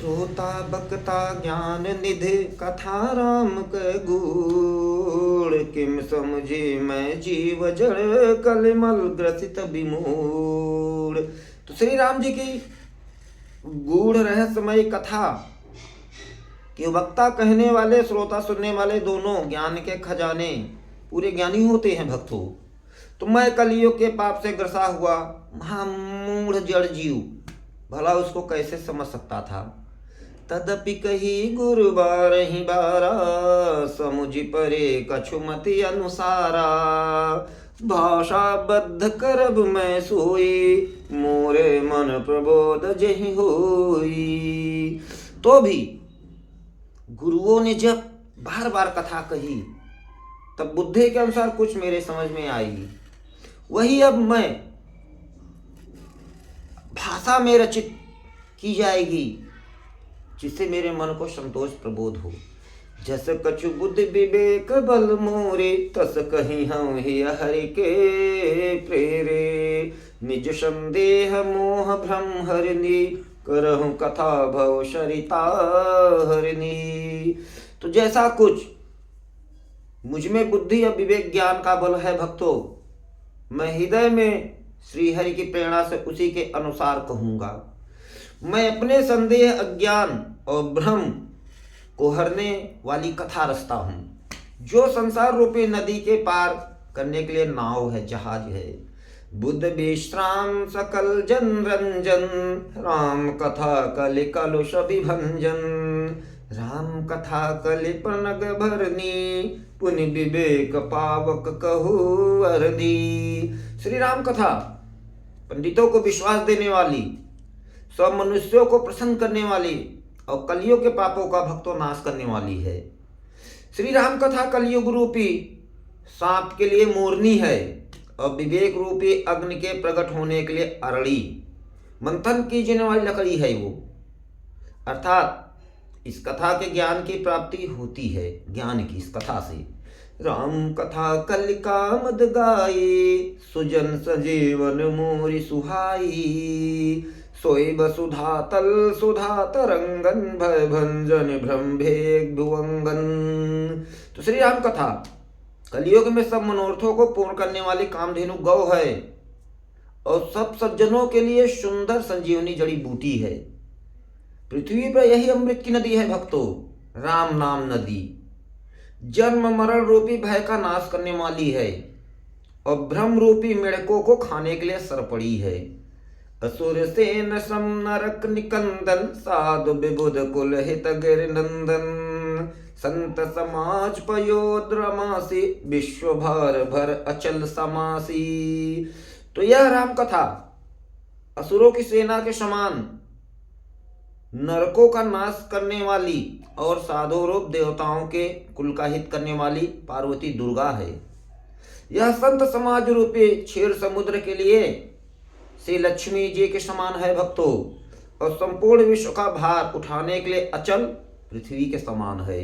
श्रोता बक्ता ज्ञान निधि कथा राम क गूढ़। किम समझे मैं जीव जड़ कलिमल ग्रसित विमूढ़। तो श्री राम जी की गूढ़ रहस्यमय कथा कि वक्ता कहने वाले श्रोता सुनने वाले दोनों ज्ञान के खजाने पूरे ज्ञानी होते हैं भक्तों। तो मैं कलियुग के पाप से ग्रसा हुआ महामूढ़ जड़ जीव भला उसको कैसे समझ सकता था। तदपि कही गुरु बारहि बारा समुझ परे कछुमति अनुसारा। भाषा बद्ध करब मैं सोई मोरे मन प्रबोध जहि होई। तो भी गुरुओं ने जब बार बार कथा कही तब बुद्धि के अनुसार कुछ मेरे समझ में आई। वही अब मैं भाषा में रचित की जाएगी जिससे मेरे मन को संतोष प्रबोध हो। जस कछु बुद्धि विवेक बल मोरे तस कहीं हम ही हरि के प्रेरे। निज संदेह मोह भ्रम हरनी करहु कथा भव सरिता हरनी। तो जैसा कुछ मुझ में बुद्धि और विवेक ज्ञान का बल है भक्तों, मैं हृदय में श्री हरि की प्रेरणा से उसी के अनुसार कहूँगा। मैं अपने संदेह अज्ञान और भ्रम को हरने वाली कथा रचता हूँ जो संसार रूपी नदी के पार करने के लिए नाव है, जहाज है। बुद्ध विश्राम सकल जन रंजन राम कथा कलि कलुष विभंजन। राम कथा कलि पनग भरनी पुनि विवेक पावक कहू अरदी। श्री राम कथा पंडितों को विश्वास देने वाली, सब मनुष्यों को प्रसन्न करने वाली और कलियुग के पापों का भक्तों नाश करने वाली है। श्री राम कथा कलियुग रूपी सांप के लिए मोरनी है और विवेक रूपी अग्नि के प्रकट होने के लिए अरड़ी मंथन की जाने वाली लकड़ी है वो। अर्थात इस कथा के ज्ञान की प्राप्ति होती है, ज्ञान की इस कथा से। राम कथा कलिका मद गाई सुजन सजीवन मोरि सुहाई। सोई वसुधा तल सुधा तरंगन भय भंजन भ्रम भेग भुवंगन। तो श्री राम कथा कलियुग में सब मनोरथों को पूर्ण करने वाली कामधेनु गौ है और सब सज्जनों के लिए सुंदर संजीवनी जड़ी बूटी है। पृथ्वी पर यही अमृत की नदी है भक्तों, राम नाम नदी। जन्म मरण रूपी भय का नाश करने वाली है और भ्रम रूपी मेढकों को खाने के लिए सरपड़ी है। असुर सेन सम नरक निकंदन साधु विबुध कुल हित गिर नंदन। संत समाज पयोद्रमासी विश्व भार भर अचल समासी। तो यह राम कथा असुरों की सेना के समान नरकों का नाश करने वाली और साधु रूप देवताओं के कुल का हित करने वाली पार्वती दुर्गा है। यह संत समाज रूपी क्षीर समुद्र के लिए श्री लक्ष्मी जी के समान है भक्तों और संपूर्ण विश्व का भार उठाने के लिए अचल पृथ्वी के समान है।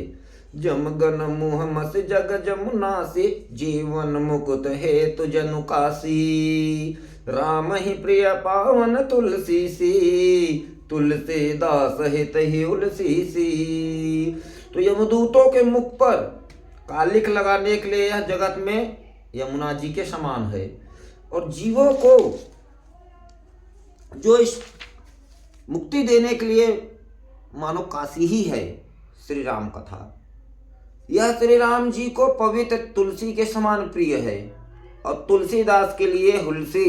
जमगन मुह मस जग जमुना से जीवन मुकुट हेतु जनु काशी। राम ही प्रिय पावन तुलसी सी तुलसीदास हित ही उलसी सी। तो यमदूतों के मुख पर कालिख लगाने के लिए यह जगत में यमुना जी के समान है और जीवों को जो इस मुक्ति देने के लिए मानो काशी ही है श्री राम कथा। यह श्री राम जी को पवित्र तुलसी के समान प्रिय है और तुलसीदास के लिए हुलसी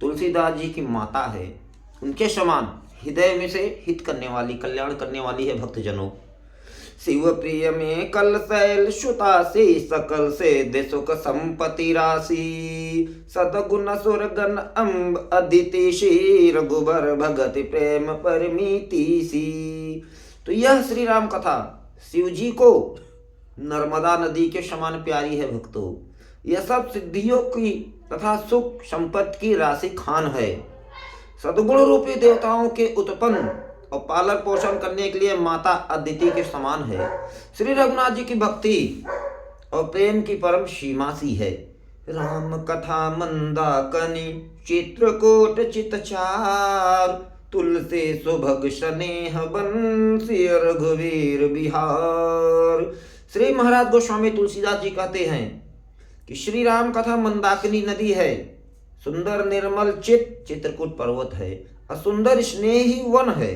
तुलसीदास जी की माता है, उनके समान हृदय में से हित करने वाली, कल्याण करने वाली है भक्तजनों। शिव प्रिय में कल शैल सुतासी सकल से सुख संपत्ति राशि। सदगुण सुरगन अम्ब अदिति श्री रघुबर भगति प्रेम परमीति सी। तो यह श्री राम कथा शिव जी को नर्मदा नदी के समान प्यारी है भक्तों। यह सब सिद्धियों की तथा सुख संपत्ति की राशि खान है। सद्गुण रूपी देवताओं के उत्पन्न और पालन पोषण करने के लिए माता अदिति के समान है। श्री रघुनाथ जी की भक्ति और प्रेम की परम सीमा सी है। राम कथा मंदाकनि चित्रकूट चितचार। तुलसी सुभग स्नेह बंसी रघुवीर बिहार। श्री महाराज गोस्वामी तुलसीदास जी कहते हैं कि श्री राम कथा मंदाकिनी नदी है, सुंदर निर्मल चित्रकूट पर्वत है, असुंदर स्नेही वन है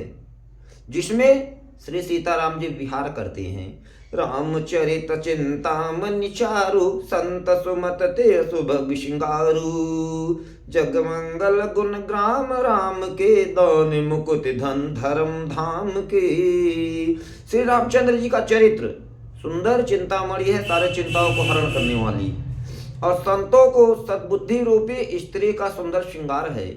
जिसमें श्री सीताराम जी विहार करते हैं। रामचरित चिंतामणि चारु संत सुमत ते सुभग श्रृंगारु। जगमंगल गुण ग्राम राम के दान मुकुट धन धर्म धाम के। श्री रामचंद्र जी का चरित्र सुंदर चिंतामणि है, सारे चिंताओं को हरण करने वाली, और संतों को सद्बुद्धि रूपी स्त्री का सुंदर श्रृंगार है,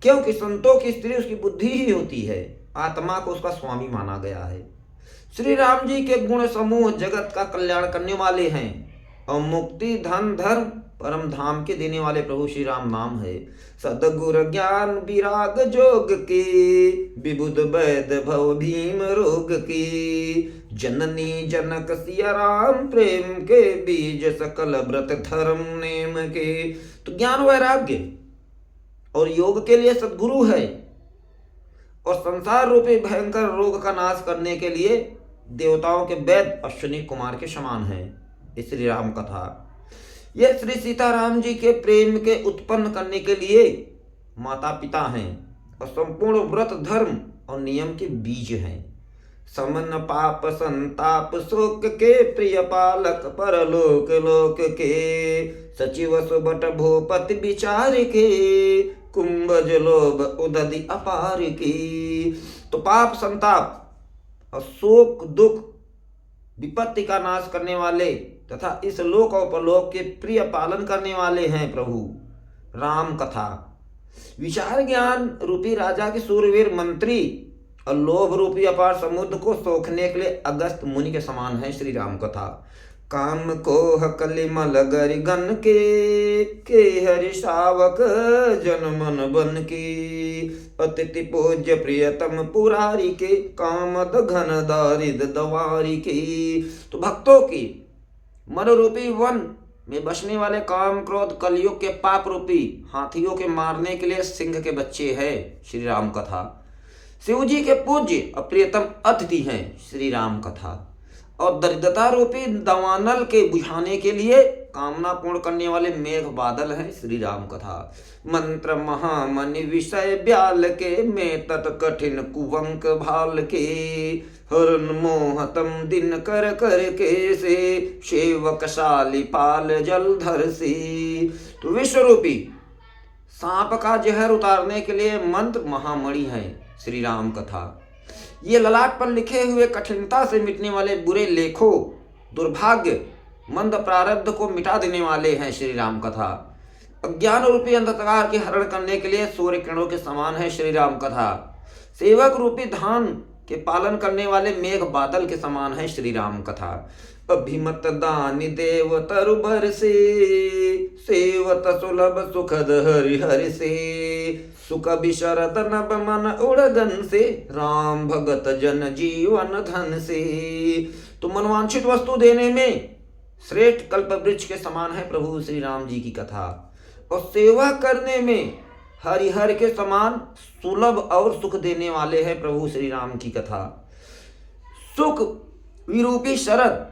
क्योंकि संतों की स्त्री उसकी बुद्धि ही होती है, आत्मा को उसका स्वामी माना गया है। श्री राम जी के गुण समूह जगत का कल्याण करने वाले हैं, और मुक्ति धन धर्म परम धाम के देने वाले प्रभु श्री राम नाम है। सदगुर ज्ञान विराग जोग के, विबुध वैद भव भीम रोग की। जननी जनक सिया राम प्रेम के, बीज सकल व्रत धर्म नेम के। तो ज्ञान वैराग्य और योग के लिए सद्गुरु है, और संसार रूपी भयंकर रोग का नाश करने के लिए देवताओं के वैद्य अश्विनी कुमार के समान है। श्री राम कथा यह श्री सीताराम जी के प्रेम के उत्पन्न करने के लिए माता पिता हैं, और संपूर्ण व्रत धर्म और नियम के बीज हैं। समन पाप संताप शोक के, प्रिय पालक परलोक लोक के। सचिव सुबट भूपति विचार के, कुंभज लोभ उदधि अपार की। तो पाप संताप और शोक दुख विपत्ति का नाश करने वाले तथा इस लोक और परलोक के प्रिय पालन करने वाले हैं प्रभु राम कथा। विचार ज्ञान रूपी राजा के सूरवीर मंत्री और लोभ रूपी अपार समुद्र को सोखने के लिए अगस्त मुनि के समान है श्री राम कथा। काम कोह कलिमल गरिगन के हरि शावक जन मन बन की। अतिथि पूज्य प्रियतम पुरारी के, कामद घन दारिद दवारी की। तो भक्तों की मन रूपी वन में बसने वाले काम क्रोध कलयुग के पाप रूपी हाथियों के मारने के लिए सिंह के बच्चे हैं श्री राम कथा। शिव जी के पूज्य अप्रियतम अतिथि हैं श्री राम कथा, और दरिद्रता रूपी दवानल के बुझाने के लिए कामना पूर्ण करने वाले मेघ बादल हैं श्री राम कथा। मंत्र महामनि विषय ब्याल के, में तत कठिन कुवंक भाल के। हरण मोहतम दिन कर कर के से, सेवक शाली पाल जलधर से। तो विश्व रूपी सांप का जहर उतारने के लिए मंत्र महामणि है श्री राम कथा। ये ललाट पर लिखे हुए कठिनता से मिटने वाले बुरे लेखों दुर्भाग्य मंद प्रारब्ध को मिटा देने वाले हैं श्री राम कथा। अज्ञान रूपी अंधकार के हरण करने के लिए सूर्य किरणों के समान है श्री राम कथा। सेवक रूपी धान के पालन करने वाले मेघ बादल के समान है श्री राम कथा। अभिमत दानी देव तरुबर से, सेवत सुलभ सुखद हरि हरि से। सुख विशरद नभ मन उड़गन से, राम भगत जन जीवन धन से। तो मनवांछित वस्तु देने में श्रेष्ठ कल्प वृक्ष के समान है प्रभु श्री राम जी की कथा, और सेवा करने में हरिहर के समान सुलभ और सुख देने वाले हैं प्रभु श्री राम की कथा। सुख विरूपी शरद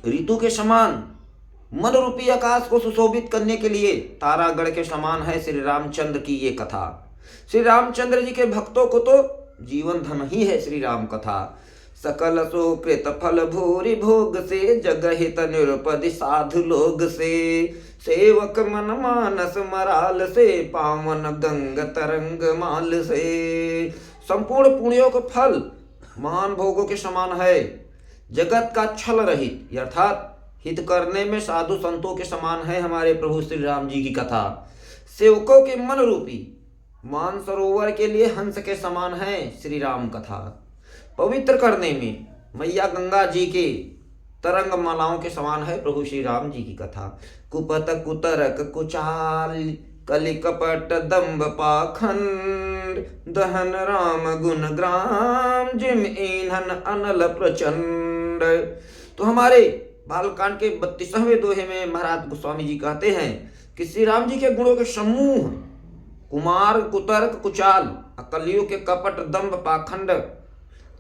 ऋतु के समान मन रूपी आकाश को सुशोभित करने के लिए तारागढ़ के समान है श्री रामचंद्र की ये कथा। श्री रामचंद्र जी के भक्तों को तो जीवन धन ही है श्री राम कथा। सकल सुकृत फल भूरि भोग से, जगहित निरुपदि साधु लोग से। सेवक मन मानस मराल से, पावन गंग तरंग माल से। संपूर्ण पुण्यों का फल महान भोगों के समान है। जगत का छल रहित अर्थात हित करने में साधु संतों के समान है हमारे प्रभु श्री राम जी की कथा। सेवकों के मन रूपी मान सरोवर के लिए हंस के समान है श्री राम कथा। पवित्र करने में मैया गंगा जी के तरंग मालाओं के समान है प्रभु श्री राम जी की कथा। कुपत कुतरक कुचाल, कलि कपट दम्भ पाखंड। दहन राम गुण ग्राम, जिम ईंधन अनल प्रचंड। तो हमारे बालकांड के 32वें दोहे में महाराज गोस्वामी जी कहते हैं कि श्री राम जी के गुणों के समूह कुमार कुतर्क कुचाल कलियुग के कपट दंभ पाखंड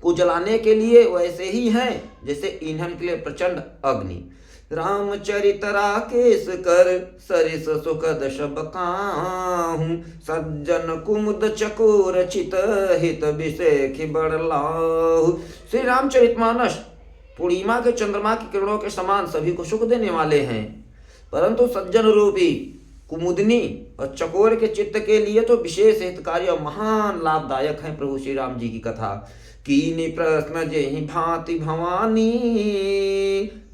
को जलाने के लिए वैसे ही हैं जैसे ईंधन के लिए प्रचंड अग्नि। रामचरित राकेश कर सरिस सुखद शब काहू, सज्जन कुमुद चकोर चित हित विषेख बड़लाहु। श्री रामचरितमानस पूर्णिमा के चंद्रमा की किरणों के समान सभी को सुख देने वाले हैं, परंतु सज्जन रूपी कुमुदनी और चकोर के चित्त के लिए तो विशेष हितकारी और महान लाभदायक है प्रभु श्री राम जी की कथा। कीनी प्रश्न जेहि भांति भवानी,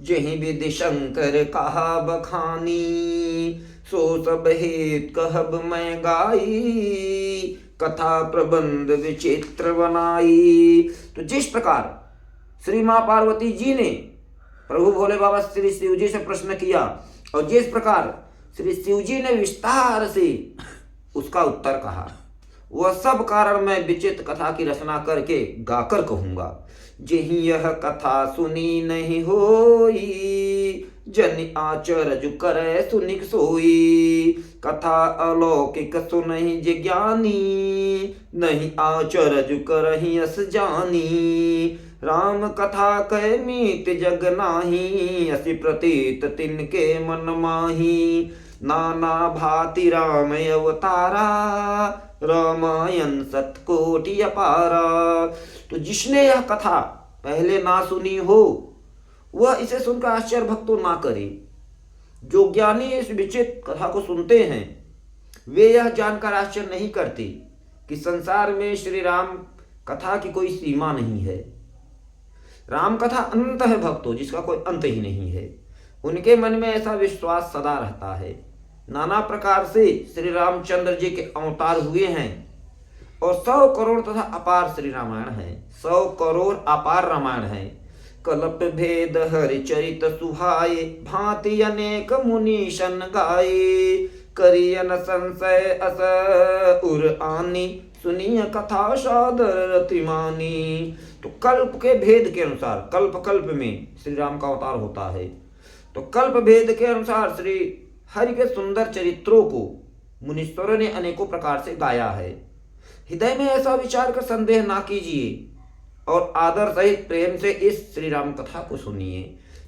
जेहि विधि शंकर कहा बखानी, सो सब हेत कहब मैं गाई, कथा प्रबंध विचित्र बनाई। तो जिस प्रकार श्री माँ पार्वती जी ने प्रभु भोले बाबा श्री शिव जी से प्रश्न किया और जिस प्रकार श्री शिव जी ने विस्तार से उसका उत्तर कहा, वह सब कारण मैं विचित्र कथा की रचना करके गाकर कहूंगा। जेहि यह कथा सुनी नहीं होई, जन आचरज करे सुनिक सोई, कथा अलौकिक सुनहि जिज्ञानी, नहीं आचरज करहि अस जानी। राम कथा कह मीत जग नाही, असि प्रतीत तिनके मन माही, नाना भांति राम अवतारा, रामायण सतकोटि अपारा। तो जिसने यह कथा पहले ना सुनी हो वह इसे सुनकर आश्चर्य भक्तों ना करे। जो ज्ञानी इस विचित्र कथा को सुनते हैं वे यह जानकर आश्चर्य नहीं करते कि संसार में श्री राम कथा की कोई सीमा नहीं है। राम कथा अनंत है भक्तों, जिसका कोई अंत ही नहीं है। उनके मन में ऐसा विश्वास सदा रहता है। नाना प्रकार से श्री रामचंद्र जी के अवतार हुए हैं और 100 करोड़ तथा अपार श्री रामायण है, 100 करोड़ अपार रामायण है। कल्प भेद हरिचरित सुहाए, भांति अनेक मुनीशन गाये, करियन संशय अस उर आनी, सुनिय कथा सादर रतिमानी। तो कल्प के भेद के अनुसार, कल्प कल्प में श्री राम का अवतार होता है, तो कल्प भेद के अनुसार श्री हरि के सुंदर चरित्रों को मुनीश्वरों ने अनेकों प्रकार से गाया है। हृदय में ऐसा विचार कर संदेह ना कीजिए और आदर सहित प्रेम से इस श्री राम कथा को सुनिए।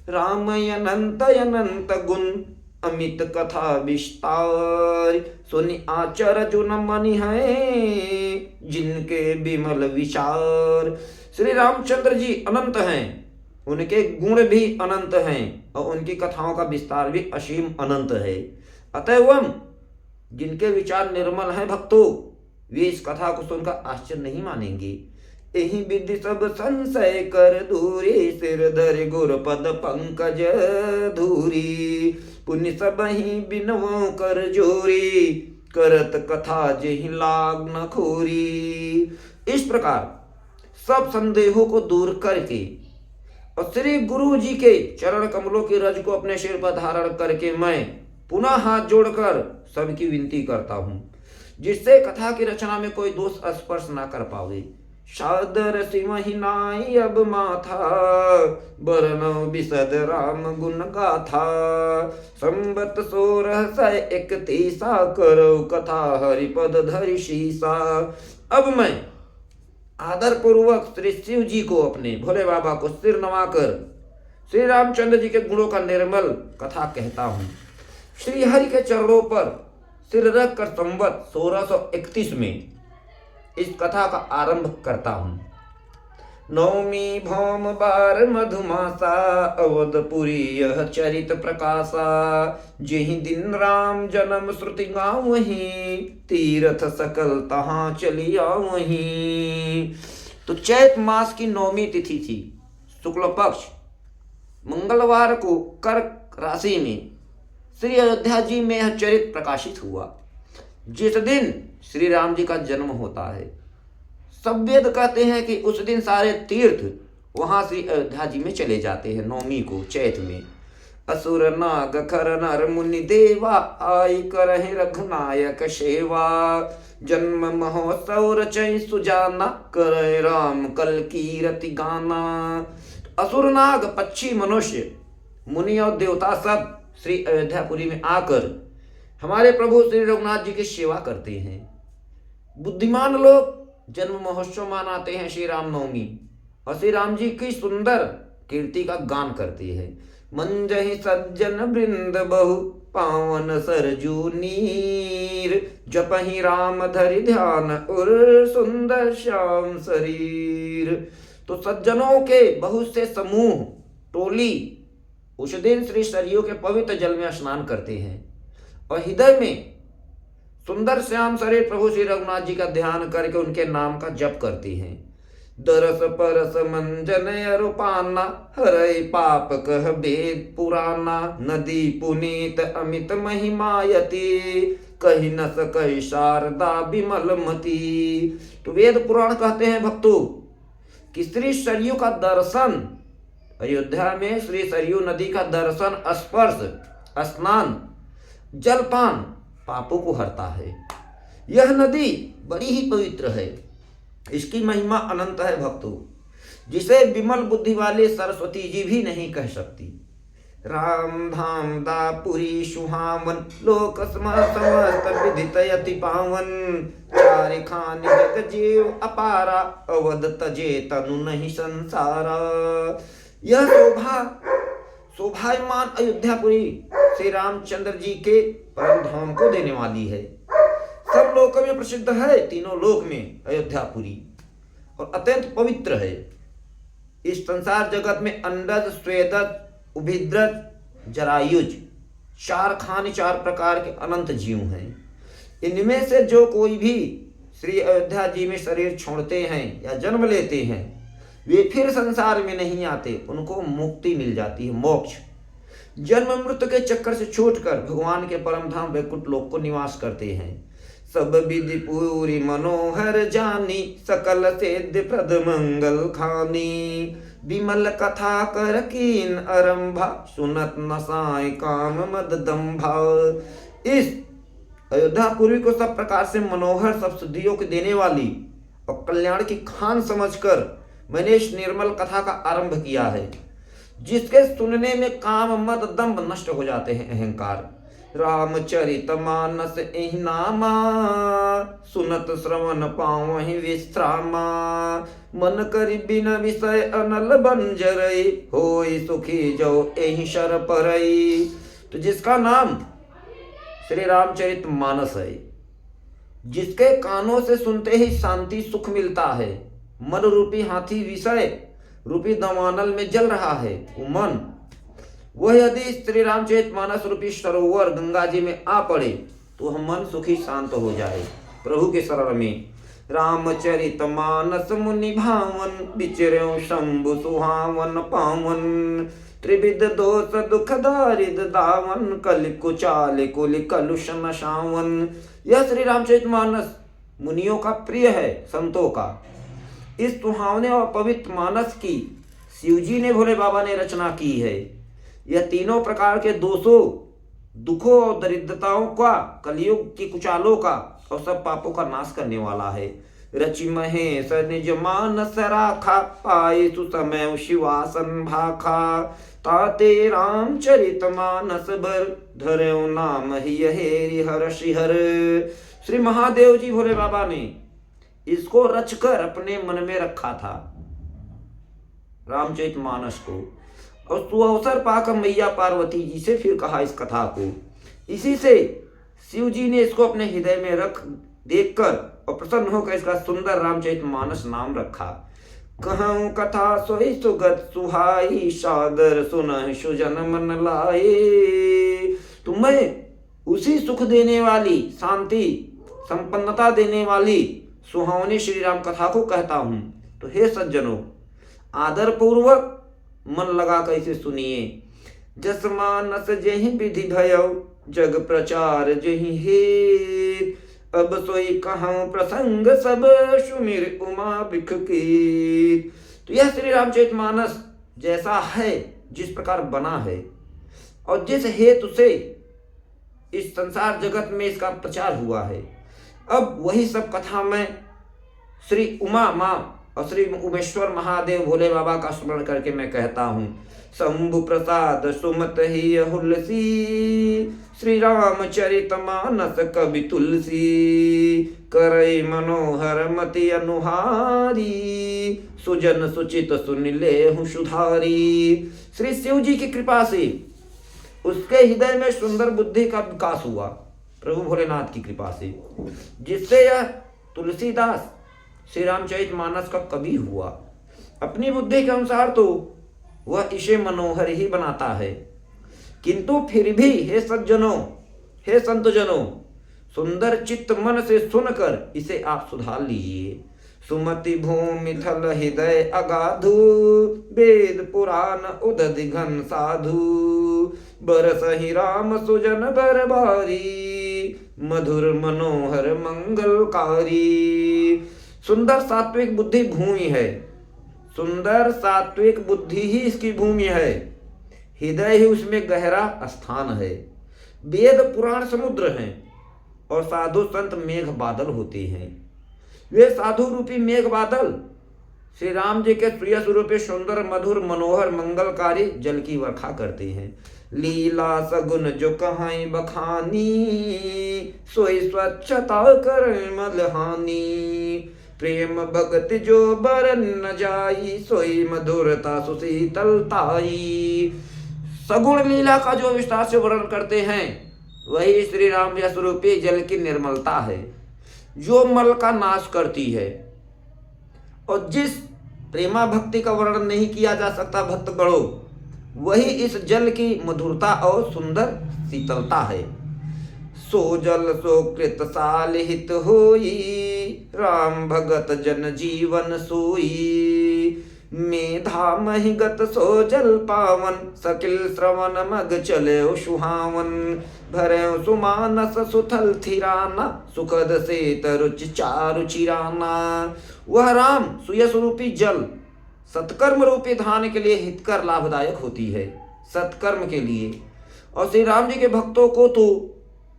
राम अनंत अनंत गुण, अमित कथा विस्तार, सुनि आचर जो न मनि है, जिनके विमल विचार। श्री रामचंद्र जी अनंत हैं, उनके गुण भी अनंत हैं और उनकी कथाओं का विस्तार भी असीम अनंत है। अतएव जिनके विचार निर्मल हैं भक्तों, वे इस कथा को सुनकर आश्चर्य नहीं मानेंगे। यही विधि सब संशय कर दूरी, सिर धर गुर पद पंकज धूरी, पुण्य सब ही बिनवों कर जोरी, करत कथा जेहि लाग न खोरी। इस प्रकार सब संदेहों को दूर करके और श्री गुरु जी के चरण कमलों की रज को अपने सिर पर धारण करके मैं पुनः हाथ जोड़कर सबकी विनती करता हूँ, जिससे कथा की रचना में कोई दोष स्पर्श ना कर पावे। सादर सिमहि नाई अब माथा, बरनौ बिसद राम गुण गाथा, संबत 1631 करो कथा हरिपद धरि शीसा। अब मैं आदर पूर्वक श्री शिव जी को, अपने भोले बाबा को सिर नवाकर श्री रामचंद्र जी के गुणों का निर्मल कथा कहता हूँ। श्री हरि के चरणों पर सिर रख कर संवत 1631 में इस कथा का आरंभ करता हूँ। नवमी भौम बार मधुमासा, अवधपुरी यह चरित प्रकाशा, जेहि दिन राम जन्म श्रुति गावहीं, तीर्थ सकल तहाँ चली आवहीं। तो चैत मास की नवमी तिथि थी, शुक्ल पक्ष मंगलवार को कर्क राशि में श्री अयोध्या जी में यह चरित प्रकाशित हुआ, जिस दिन श्री राम जी का जन्म होता है। सब वेद कहते हैं कि उस दिन सारे तीर्थ वहां श्री अयोध्या जी में चले जाते हैं नवमी को चैत में। असुर नाग खर नर मुनि देवा, आई करहि रघुनायक सेवा, जन्म महोत्सव रचै सुजाना, करे राम कल कीरति गाना। असुर नाग पक्षी मनुष्य मुनि और देवता सब श्री अयोध्यापुरी में आकर हमारे प्रभु श्री रघुनाथ जी की सेवा करते हैं। बुद्धिमान लोग जन्म महोत्सव मनाते हैं श्री रामनवमी और श्री राम जी की सुंदर कीर्ति का गान करती है। मंजहि सज्जन वृंद बहु पावन सरजू नीर, जपहि राम धरि ध्यान उर सुंदर श्याम शरीर। तो सज्जनों के बहुत से समूह टोली उस दिन श्री सरयू के पवित्र जल में स्नान करते हैं और हृदय में सुंदर श्याम शरीर प्रभु श्री रघुनाथ जी का ध्यान करके उनके नाम का जप करती हैं। दरस परस मंजन अरुपाना, हरय पाप कह वेद पुराना, नदी पुनीत अमित महिमायति, कही न सकहि शारदा विमल मति। तो वेद पुराण कहते हैं भक्तों कि श्री सरयू का दर्शन, अयोध्या में श्री सरयू नदी का दर्शन, स्पर्श, स्नान, जलपान पापों को हरता है। यह नदी बड़ी ही पवित्र है, इसकी महिमा अनंत है भक्तों, जिसे विमल बुद्धि वाले सरस्वती जी भी नहीं कह सकती। राम धाम दापुरी सुहावन, लोक समस्त विदित यति पावन, चार खान जग जीव अपारा, अवध तजे तनु नहीं संसारा। यह शोभायमान अयोध्यापुरी श्री रामचंद्र जी के परम धाम को देने वाली है। सब लोकों में प्रसिद्ध है, तीनों लोक में अयोध्यापुरी, और अत्यंत पवित्र है। इस संसार जगत में अंडज, स्वेदज, उभिद्रज, जरायुज, चार खान, चार प्रकार के अनंत जीव हैं। इनमें से जो कोई भी श्री अयोध्या जी में शरीर छोड़ते हैं या जन्म लेते हैं, वे फिर संसार में नहीं आते, उनको मुक्ति मिल जाती है, मोक्ष। जन्म मृत्यु के चक्कर से छूटकर भगवान के परम धाम वैकुंठ लोक को निवास करते हैं। सब विधि पूरी मनोहर जानी, सकल सिद्धि प्रद मंगल खानी, विमल कथा कर कीन आरंभा, सुनत नसाय काम मद दंभा। इस अयोध्यापुरी को सब प्रकार से मनोहर, सब सिद्धियों को देने वाली और कल्याण की खान समझकर मैंने इस निर्मल कथा का आरंभ किया है, जिसके सुनने में काम, मद, दंभ नष्ट हो जाते हैं, अहंकार। रामचरित मानस एहि नामा, सुनत श्रवण पावहि विश्रामा, मन करि बिन विषय अनल बंजरई, होई सुखी जो एहि शर परई। तो जिसका नाम श्री रामचरित मानस है, जिसके कानों से सुनते ही शांति सुख मिलता है, मन रूपी हाथी विषय रूपी दवानल में जल रहा है, वो मन, वह यदि श्री रामचरित मानस रूपी सरोवर गंगा जी में आ पड़े तो हम मन सुखी शांत हो जाए प्रभु के शरण में। रामचरित मानस मुनि भावन, विचर्यों शंभु सुहावन पावन, त्रिविध दोष दुख दारिद दावन, कल कुचाल कुल कलुष नशावन। यह श्री रामचरित मानस मुनियों का प्रिय है, संतों का। इस सुहावने और पवित्र मानस की शिवजी ने, भोले बाबा ने रचना की है। यह तीनों प्रकार के दोषों, दुखों और दरिद्रताओं का, कलयुग की कुचालों का और सब पापों का नाश करने वाला है। रचि महेश निज मानस राखा, पाए सुसमय शिवासन भाखा, ताते रामचरित मानस बर, धर्यो नाम ही हेरि हर शिहर। श्री महादेव जी भोले बाबा ने इसको रचकर अपने मन में रखा था, रामचरित मानस को, और सुअवसर पाकर मैया पार्वती जी से फिर कहा इस कथा को। इसी से शिव जी ने इसको अपने हृदय में रख देखकर और प्रसन्न होकर इसका सुंदर रामचरित मानस नाम रखा। कहूँ कथा सोई सुगत सुहाई, सादर सुन सुजन मन लाए। तो मैं उसी सुख देने वाली, शांति संपन्नता देने वाली सुहावनी श्री राम कथा को कहता हूँ। तो हे सज्जनों, आदर पूर्वक मन लगा कर इसे सुनिए। जस मानस जहि विधि भयो, जग प्रचार जहि हेत, अब सोई कहूँ प्रसंग सब, सुमिर उमा बिख कीत। तो यह श्री रामचरित मानस जैसा है, जिस प्रकार बना है और जिस हेतु से इस संसार जगत में इसका प्रचार हुआ है, अब वही सब कथा मैं श्री उमा माँ और श्री उमेश्वर महादेव भोले बाबा का स्मरण करके मैं कहता हूँ, शंभु प्रसाद सुमत ही हुलसी, श्री रामचरित मानस कवि तुलसी, करई मनोहर मति अनुहारी, सुजन सुचित सुन लेहु सुधारी। श्री शिव जी की कृपा से उसके हृदय में सुंदर बुद्धि का विकास हुआ, प्रभु भोलेनाथ की कृपा से, जिससे यह तुलसीदास श्री रामचरित मानस का कवि हुआ। अपनी बुद्धि के अनुसार तो वह इसे मनोहर ही बनाता है, किंतु फिर भी हे सज्जनों, हे संतजनों, सुंदर चित्त मन से सुनकर इसे आप सुधार लीजिए। सुमति भूमि थल हृदय अगाधु, वेद पुराण उदद घन साधु, बरसहि राम सुजन बरबारी, मधुर मनोहर मंगलकारी। सुंदर सात्विक बुद्धि भूमि है, सुंदर सात्विक बुद्धि ही इसकी भूमि है, हृदय ही उसमें गहरा स्थान है। वेद पुराण समुद्र हैं और साधु संत मेघ बादल होते हैं। वे साधु रूपी मेघ बादल श्री राम जी के प्रिय स्वरूप सुंदर मधुर मनोहर मंगलकारी जल की वर्षा करते हैं। लीला सगुन जो कहाई बखानी, सोई स्वच्छता कर मलहानी, प्रेम भगत जो बरन न जाई, सोई मधुरता सुशीतलताई। सगुण लीला का जो विस्तार से वर्णन करते हैं वही श्री राम जी स्वरूपी जल की निर्मलता है, जो मल का नाश करती है। और जिस प्रेमा भक्ति का वर्णन नहीं किया जा सकता भक्तगणों, वही इस जल की मधुरता और सुंदर शीतलता है। सो जल सो कृत साल हित होई, राम भगत जन जीवन सोई, मेधा महिगत सो जल पावन, सकिल श्रवण मग चले सुहावन, भरे सुमानस सुथल थिराना, सुखद से तरुचि चारु चिराना। वह राम सुयस रूपी जल सत्कर्म रूपी धान के लिए हितकर लाभदायक होती है, सत्कर्म के लिए। और श्री राम जी के भक्तों को तो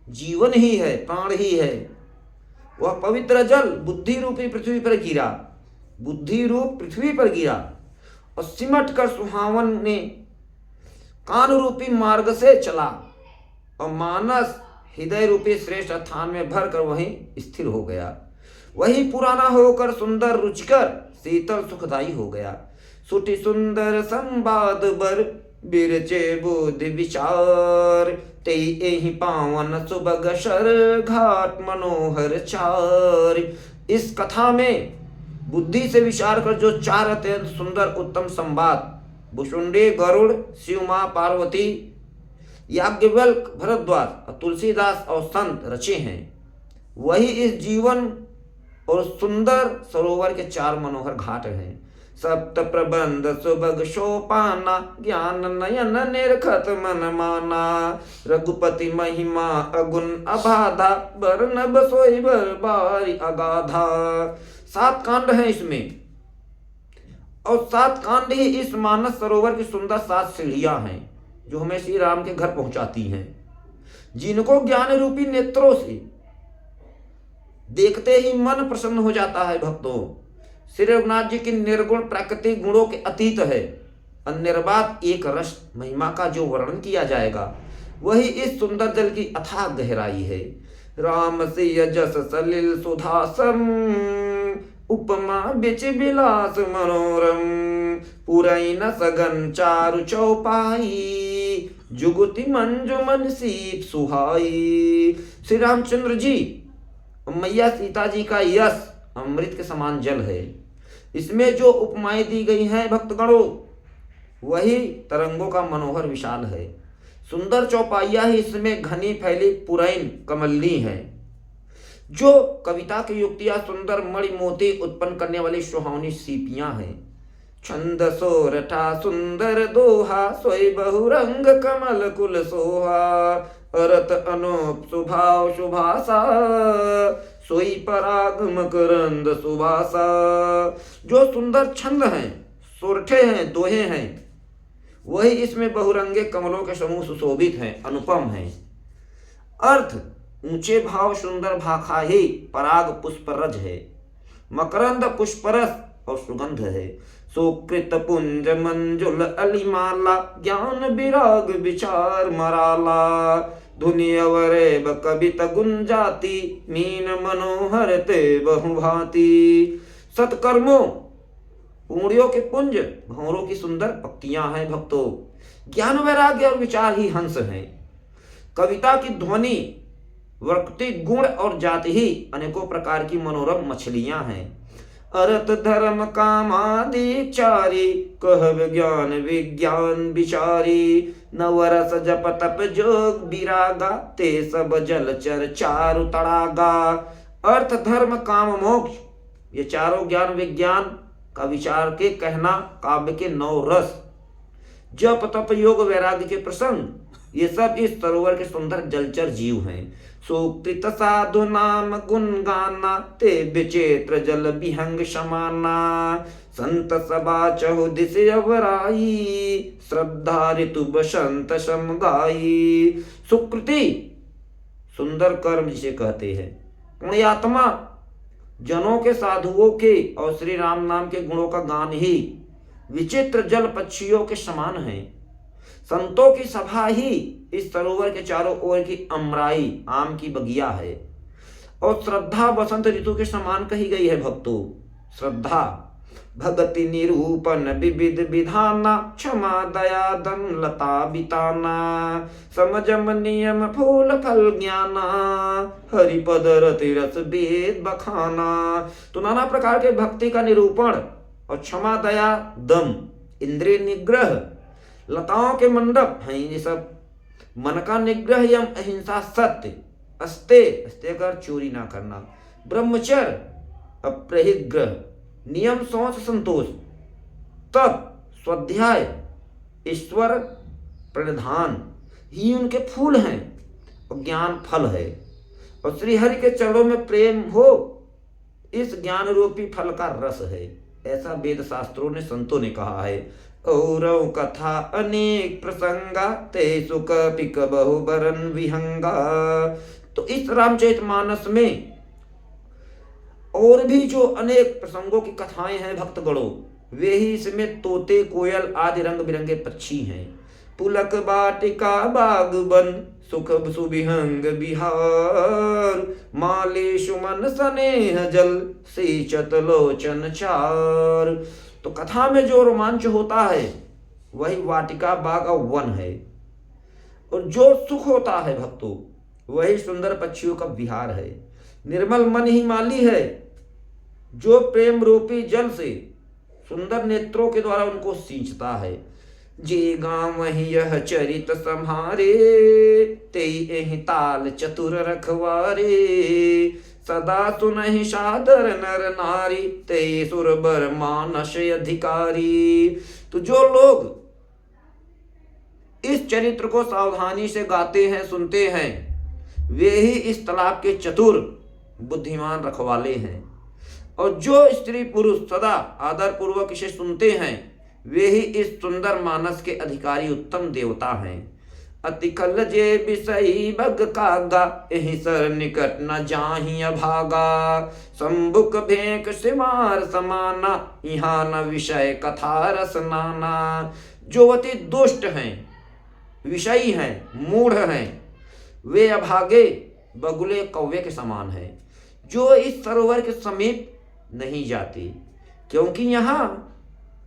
जीवन ही है, प्राण ही है। वह पवित्र जल बुद्धि रूपी पृथ्वी पर गिरा, बुद्धि रूप पृथ्वी पर गिरा और सिमट कर सुहावन ने कान रूपी मार्ग से चला और मानस हृदय रूपी श्रेष्ठ स्थान में भर कर वहीं स्थिर हो गया। वही पुराना होकर सुंदर रुचिकर शीतल सुखदाई हो गया। सुटि सुंदर संवाद बर बिरचे बुद्धि विचार, तेई एहि पावन सुबग शर घाट मनोहर चार। इस कथा में बुद्धि से विचार कर जो चार अत्यंत सुंदर उत्तम संवाद भुषुंडी गरुड़ शिव मां पार्वती याज्ञवल्क भरद्वाज तुलसीदास और संत रचे हैं, वही इस जीवन और सुंदर सरोवर के चार मनोहर घाट हैं। सप्त प्रबंध सुबग शोपाना, ज्ञान नयन निरखत मन माना, रघुपति महिमा अगुण अबाधा, बरनब सोई बारी अगाधा। 7 कांड हैं इसमें और 7 कांड ही इस मानस सरोवर की सुंदर 7 सीढ़ियां हैं जो हमें श्री राम के घर पहुंचाती हैं, जिनको ज्ञान रूपी नेत्रों से देखते ही मन प्रसन्न हो जाता है। भक्तों, श्री रघुनाथ जी की निर्गुण प्राकृतिक गुणों के अतीत है और निर्बाध एक रस महिमा का जो वर्णन किया जाएगा वही इस सुंदर जल की अथाह गहराई है। राम से यजस सलिल सुधासम, उपमा बिच बिलास मनोरम, पुरई न सगन चारु चौपाई, जुगुति मंजु मन सीप सुहाई। श्री रामचंद्र जी मैया सीता जी का यश अमृत के समान जल है। इसमें जो उपमाएं दी गई हैं भक्तगणों, वही तरंगों का मनोहर विशाल है। सुंदर चौपाइयां ही इसमें घनी फैली पुरैन कमलनी है। जो कविता की युक्तियां सुंदर मणि मोती उत्पन्न करने वाली सुहावनी सीपियां हैं। छंद सोरठा सुंदर दोहा, सोई बहुरंग कमल कुल सोहा, अरत अनूप सुभाव सुभाषा, सोई पराग मकरंद सुभाषा। जो सुंदर छंद हैं, सोरठे हैं, दोहे हैं, वही इसमें बहुरंगे कमलों के समूह सुशोभित हैं, अनुपम हैं। अर्थ ऊंचे भाव सुंदर भाखा ही पराग पुष्परज है। मकरंद पुष्परस और सुगंध है। सुकृत पुंज मंजुल अलिमाला, ज्ञान विराग विचार मराला। धुनि अवरेब कवित गुंजाती, मीन मनोहर ते बहुभांति। सत्कर्मों पूर्णियों के पुंज भंवरों की सुंदर पक्तियां हैं भक्तों। ज्ञान वैराग्य और विचार ही हंस हैं। कविता की ध्वनि, वक्ति गुण और जाति ही अनेकों प्रकार की मनोरम मछलियां हैं। अर्थ धर्म कामादि चारी, कह विज्ञान विज्ञान विचारी। नवरस जप तप जोग विरागा, ते सब जलचर चारु तड़ागा। अर्थ धर्म काम मोक्ष, ये चारों ज्ञान विज्ञान का विचार के कहना काव्य के 9 रस। जप तप योग वैराग्य के प्रसंग, ये सब इस सरोवर के सुंदर जलचर जीव हैं। सुकृत साधु नाम गुण गाना, ते विचित्र जल विहंग समाना। संत सभा चहु दिश अवराई, श्रद्धा ऋतु बसंत सम गाई। सुकृति सुंदर कर्म जिसे कहते हैं। पुण्यात्मा जनों के, साधुओं के और श्री राम नाम के गुणों का गान ही विचित्र जल पक्षियों के समान है। संतों की सभा ही इस सरोवर के चारों ओर की अमराई आम की बगिया है। और श्रद्धा बसंत ऋतु के समान कही गई है भक्तों। श्रद्धा भगति निरूपण विविध विधाना, क्षमा दया दम लता बिताना। समझम नियम फूल फल ज्ञाना, हरिपद रति रस वेद बखाना। तो नाना प्रकार के भक्ति का निरूपण और क्षमा दया दम इंद्रिय निग्रह, लताओं के मंडप हैं ये सब। मन का निग्रह यम अहिंसा सत्य, अस्ते अस्ते कर चोरी ना करना। ब्रह्मचर्य अप्रहित ग्रह, नियम सोच संतोष। तप स्वाध्याय ईश्वर प्रणिधान ही उनके फूल हैं और ज्ञान फल है। और श्री हरि के चरणों में प्रेम हो, इस ज्ञान रूपी फल का रस है। ऐसा वेद शास्त्रों ने संतों ने कहा है। औरव कथा अनेक प्रसंगा, ते सुख पिक बहु बरन विहंगा। तो इस रामचरितमानस में और भी जो अनेक प्रसंगों की कथाएं हैं भक्तगणों, वे ही इसमें तोते कोयल आदि रंग बिरंगे पक्षी हैं। पुलक बाटिका बागबन, सुख सुविहंग बिहार। माले सुमन स्नेह जल, सींचत लोचन चार। तो कथा में जो रोमांच होता है वही वाटिका बाग और वन है। और जो सुख होता है भक्तों, वही सुंदर पक्षियों का विहार है। निर्मल मन ही माली है, जो प्रेम रूपी जल से सुंदर नेत्रों के द्वारा उनको सींचता है। जे गाँव वही यह चरित संहारे, तेई एहि ताल चतुर रखवारे। सदा सुनहि सादर नर नारी, तेई सुरबर मानस अधिकारी। तो जो लोग इस चरित्र को सावधानी से गाते हैं, सुनते हैं, वे ही इस तालाब के चतुर बुद्धिमान रखवाले हैं। और जो स्त्री पुरुष सदा आदर पूर्वक इसे सुनते हैं, वे ही इस सुंदर मानस के अधिकारी उत्तम देवता हैं। अति खल जे बिसई बग कागा, एहि सर निकट न जाहि अभागा। संबुक भेंक सिमार समाना, यहाँ न विषय कथा रस नाना। जो अति दुष्ट हैं, विषयी हैं, मूढ़ हैं, वे अभागे बगुले कौवे के समान हैं, जो इस सरोवर के समीप नहीं जाती। क्योंकि यहाँ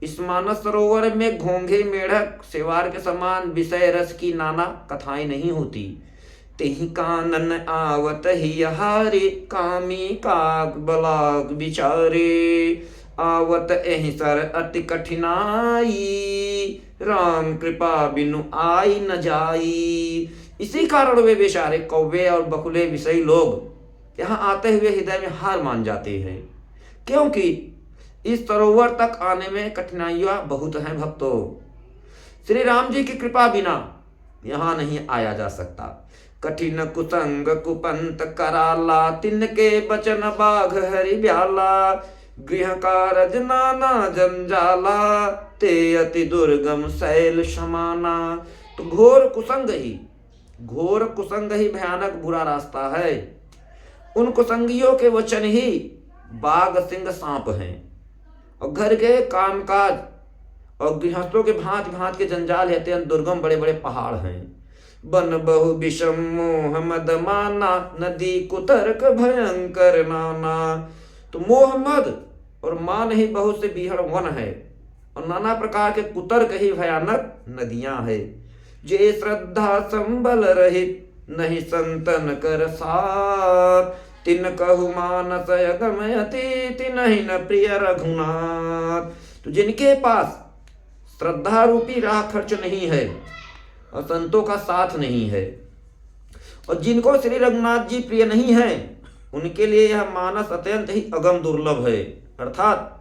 इस मानस सरोवर में घोंघे मेढक सेवार के समान विषय रस की नाना कथाएं नहीं होती। तेहि कानन आवत ही हारे, कामी काक बलाक बिचारे। आवत एहि सर अति कठिनाई, राम कृपा बिनु आई न जाई। इसी कारण वे बेचारे कौवे और बकुले विषयी लोग यहाँ आते हुए हृदय में हार मान जाते हैं, क्योंकि इस सरोवर तक आने में कठिनाइयां बहुत हैं भक्तों। श्री राम जी की कृपा बिना यहाँ नहीं आया जा सकता। कठिन कुसंग कुपंत कराला, तिनके बचन बाघ हरि ब्याला। गृह कारज नाना जंजाला, ते अति दुर्गम शैल समाना। तो घोर कुसंग ही भयानक बुरा रास्ता है। उन कुसंगियों के वचन ही बाघ सिंह सांप हैं, और घर के कामकाज और गृहस्थों के भांति भांति के जंजाल है, अत्यंत दुर्गम बड़े बड़े पहाड़ हैं। बन बहु विषम मोह मद माना, नदी कुतर्क भयंकर नाना। तो मोह मद और मान ही बहुत से बिहड़ वन है, और नाना प्रकार के कुतर्क ही भयानक नदियां है। जे श्रद्धा संबल रहित, नहीं संतन कर साथ, तिन कहु मानस अगमयति, तिनहि न प्रिय रघुनाथ। तो जिनके पास श्रद्धा रूपी राह खर्च नहीं है और संतों का साथ नहीं है, और जिनको श्री रघुनाथ जी प्रिय नहीं है, उनके लिए यह मानस अत्यंत ही अगम दुर्लभ है। अर्थात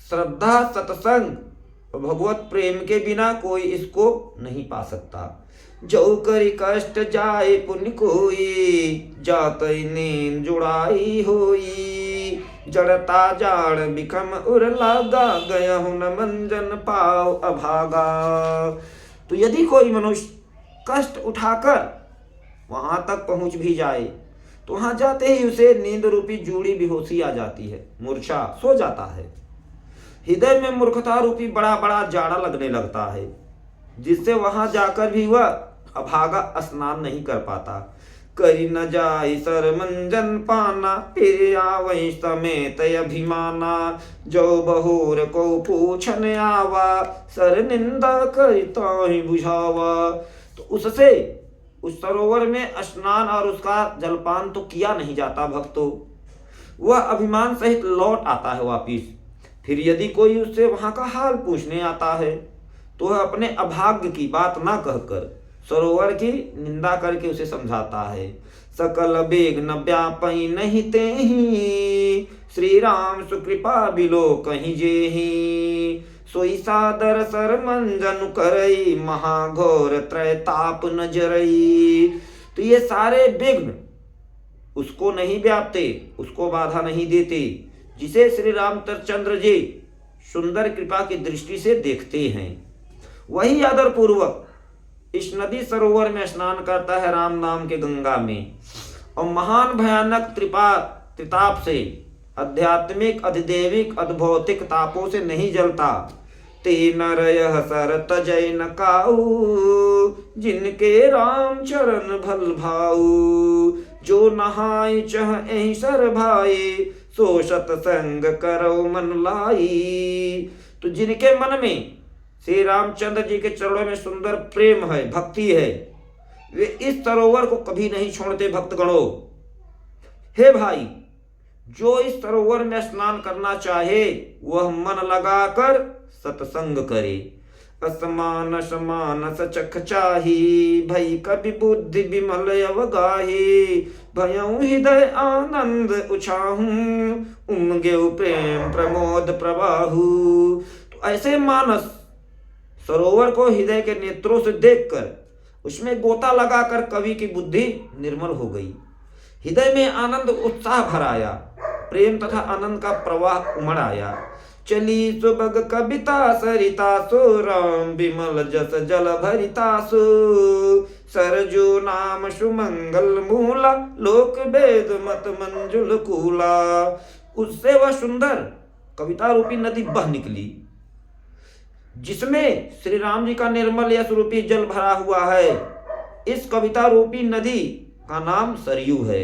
श्रद्धा, सत्संग और भगवत प्रेम के बिना कोई इसको नहीं पा सकता। जो करी कष्ट जाए पुण्य कोई, जातई नींद जुड़ाई होई, जड़ता जाड़ बिखम उर लागा, गया हूं न मंजन पाव अभागा। तो यदि कोई मनुष्य कष्ट उठाकर वहां तक पहुंच भी जाए, तो वहां जाते ही उसे नींद रूपी जूड़ी बेहोशी आ जाती है, मूर्छा सो जाता है। हृदय में मूर्खता रूपी बड़ा बड़ा जाड़ा लगने लगता है, जिससे वहां जाकर भी वह अभागा स्नान नहीं कर पाता। करी न जाई सर मंजन पाना, फिर आवै समेत अभिमाना, जो बहोर को पूछन आवा, सर निंदा करी ताहि बुझावा। तो उससे उस सरोवर में स्नान और उसका जलपान तो किया नहीं जाता भक्तों, वह अभिमान सहित लौट आता है वापिस। फिर यदि कोई उससे वहां का हाल पूछने आता है, तो वह अपने अभाग्य की बात ना कहकर सरोवर की निंदा करके उसे समझाता है। सकल बेग न व्यापई नहीं तेहि, श्री राम सुकृपा बिलो कहीं जेहि, सोई सादर सर मंजन करई, महाघोर त्रैताप न जरई। तो ये सारे विघ्न उसको नहीं व्यापते, उसको बाधा नहीं देते, जिसे श्री रामचंद्र जी सुंदर कृपा की दृष्टि से देखते हैं। वही आदर पूर्वक इस नदी सरोवर में स्नान करता है राम नाम के गंगा में, और महान भयानक त्रिताप से, आध्यात्मिक, अधिदेविक, अधभौतिक तापों से नहीं जलता। ते नर यह सर तजय न काऊ, जिनके राम चरण भल भाऊ, जो नहाय चह एहि सर भाई, सो सतसंग करो मन लाई। तो जिनके मन में श्री रामचंद्र जी के चरणों में सुंदर प्रेम है, भक्ति है, वे इस सरोवर को कभी नहीं छोड़ते। भक्तगणों, हे भाई, जो इस सरोवर में स्नान करना चाहे वह मन लगाकर सत्संग करे। असमान समान सचख चाही, भई कवि बुद्धि विमल अवगाही, भयउ हृदय आनंद उछाहूं, उमगेउ प्रेम प्रमोद प्रवाहु। तो ऐसे मानस सरोवर को हृदय के नेत्रों से देखकर उसमें गोता लगाकर कवि की बुद्धि निर्मल हो गई, हृदय में आनंद उत्साह भर आया, प्रेम तथा आनंद का प्रवाह उमड़ आया। चली सुबग कविता सरिता सो, राम विमल जस जल भरिता सो, सरजू नाम सुमंगल मूला, लोक वेद मत मंजुल कूला। उससे वह सुंदर कविता रूपी नदी बह निकली, जिसमें श्री राम जी का निर्मल यश रूपी जल भरा हुआ है। इस कविता रूपी नदी का नाम सरयू है,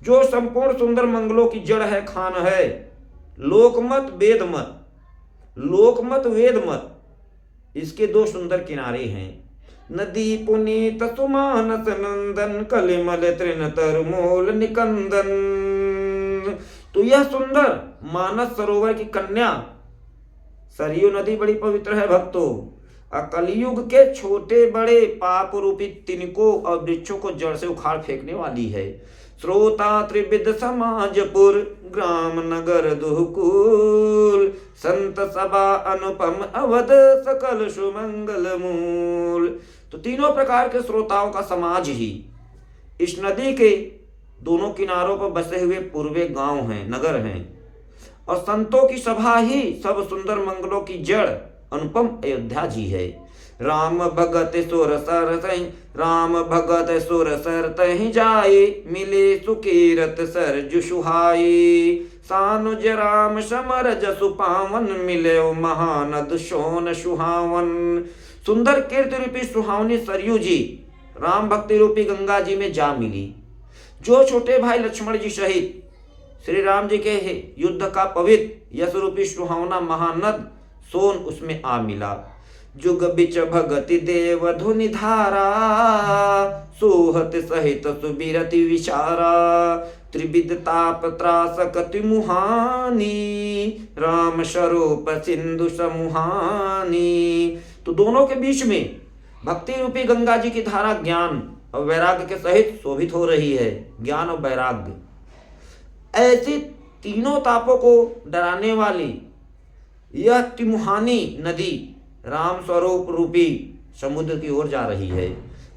जो संपूर्ण सुंदर मंगलों की जड़ है, खान है। लोकमत वेदमत, लोकमत वेदमत, इसके दो सुंदर किनारे हैं। नदी पुनीत सुमानस नंदन, कलिमल तृण तरमूल निकंदन। तो यह सुंदर मानस सरोवर की कन्या सरयू नदी बड़ी पवित्र है भक्तों, और कलयुग के छोटे बड़े पाप रूपी तिनकों और वृक्षों को जड़ से उखाड़ फेंकने वाली है। श्रोता त्रिविध समाजपुर, ग्राम नगर दुहकूल, संत सभा अनुपम अवध, सकल सुमंगल मूल। तो तीनों प्रकार के श्रोताओं का समाज ही इस नदी के दोनों किनारों पर बसे हुए पूर्वे गांव हैं, नगर हैं, और संतों की सभा ही सब सुंदर मंगलों की जड़ अनुपम अयोध्या जी है। राम भगत सुर सर तहि, राम भगत सुर सर तहि जाए, मिले सुकीरत सर जु सुहाई, सानुज राम समर जसु पावन, मिले महानद सोन सुहावन। सुंदर कीर्ति रूपी सुहावनी सरयू जी राम भक्ति रूपी गंगा जी में जा मिली, जो छोटे भाई लक्ष्मण जी सहित श्री राम जी के युद्ध का पवित्र यश रूपी सुहावना महानद सोन उसमें आ मिला। जुग बिच भगति देव धुनि धारा, सोहत सहित सुबिरति विचारा। त्रिविध ताप त्रास कति मुहानी, राम स्वरूप सिंधु समुहानी। तो दोनों के बीच में भक्ति रूपी गंगा जी की धारा ज्ञान और वैराग्य के सहित शोभित हो रही है। ज्ञान और वैराग्य ऐसी तीनों तापों को डराने वाली यह तिमुहानी नदी राम स्वरूप रूपी समुद्र की ओर जा रही है।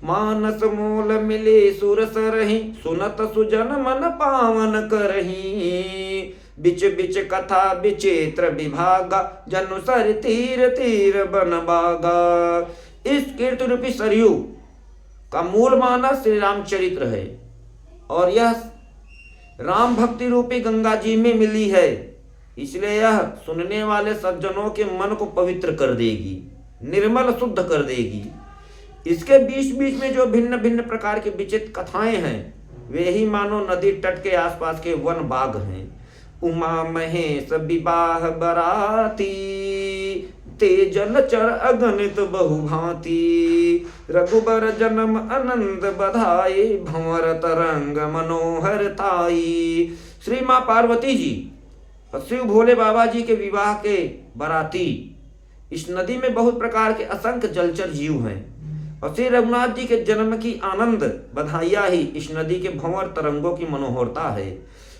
मानस मूल मिले सुर सरहि, सुनत सुजन मन पावन करही। बिच बिच कथा विचित्र विभागा, जनु सर तीर तीर बन बागा। इस कीर्ति रूपी सरयू का मूल मानस श्री रामचरित्र है और यह राम भक्ति रूपी गंगा जी में मिली है, इसलिए यह सुनने वाले सज्जनों के मन को पवित्र कर देगी, निर्मल शुद्ध कर देगी। इसके बीच बीच में जो भिन्न भिन्न प्रकार की विचित्र कथाएं हैं वे ही मानो नदी तट के आसपास के वन बाग हैं। उमा महेश विवाह बराती, ते जलचर अगणित बहुभांति। रघुबर जन्म आनंद बधाई, भंवर तरंग मनोहर ताई। श्री माँ पार्वती जी और शिव भोले बाबा जी के विवाह के बराती इस नदी में बहुत प्रकार के असंख्य जलचर जीव हैं और श्री रघुनाथ जी के जन्म की आनंद बधाइया ही इस नदी के भंवर तरंगों की मनोहरता है।